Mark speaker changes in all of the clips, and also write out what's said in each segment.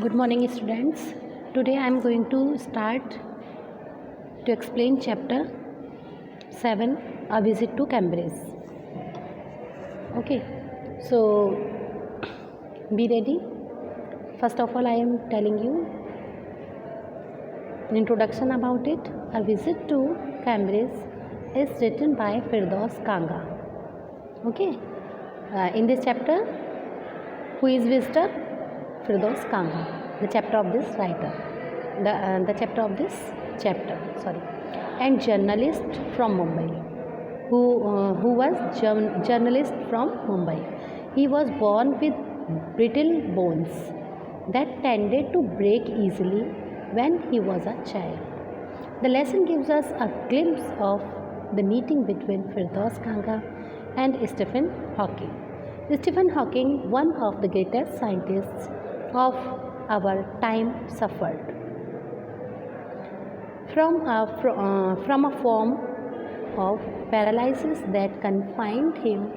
Speaker 1: Good morning, students. Today I am going to start to explain chapter 7, A Visit to Cambridge. Okay, so be ready. First of all, I am telling you an introduction about it. A Visit to Cambridge is written by Firdaus Kanga. Okay, in this chapter, who is visitor? Firdaus Kanga, the chapter of this writer, the chapter of this chapter, and journalist from Mumbai, who was journalist from Mumbai. He was born with brittle bones that tended to break easily when he was a child. The lesson gives us a glimpse of the meeting between Firdaus Kanga and Stephen Hawking. Stephen Hawking, one of the greatest scientists of our time, suffered from a form of paralysis that confined him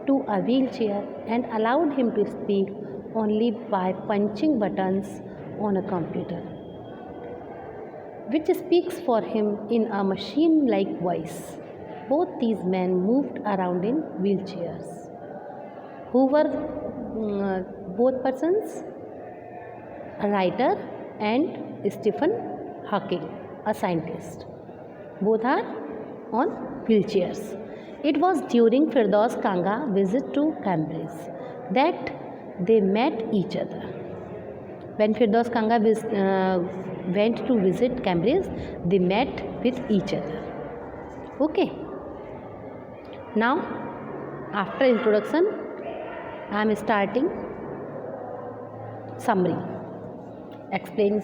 Speaker 1: to a wheelchair and allowed him to speak only by punching buttons on a computer, which speaks for him in a machine-like voice. Both these men moved around in wheelchairs. Who were both persons? A writer and Stephen Hawking, a scientist. Both are on wheelchairs. It was during Firdaus Kanga's visit to Cambridge that they met each other. When Firdaus Kanga went to visit Cambridge, they met with each other. Okay. Now, after introduction, I am starting summary. Explains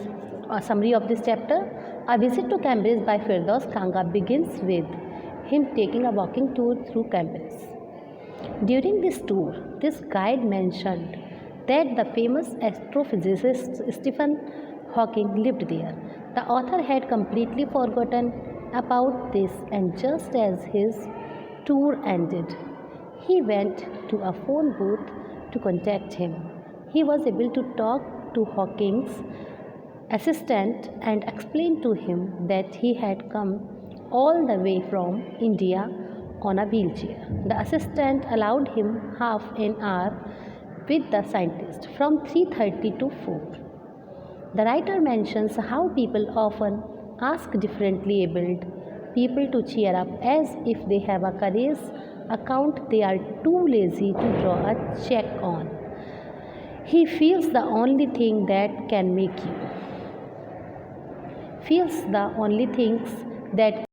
Speaker 1: a summary of this chapter. A Visit to Cambridge by Firdaus Kanga begins with him taking a walking tour through Cambridge. During this tour, this guide mentioned that the famous astrophysicist Stephen Hawking lived there. The author had completely forgotten about this, and just as his tour ended, he went to a phone booth to contact him. He was able to talk to Hawking's assistant and explain to him that he had come all the way from India on a wheelchair. The assistant allowed him half an hour with the scientist from 3:30 to 4. The writer mentions how people often ask differently abled people to cheer up as if they have a career account they are too lazy to draw a check on. He feels the only thing that can make you. Feels the only things that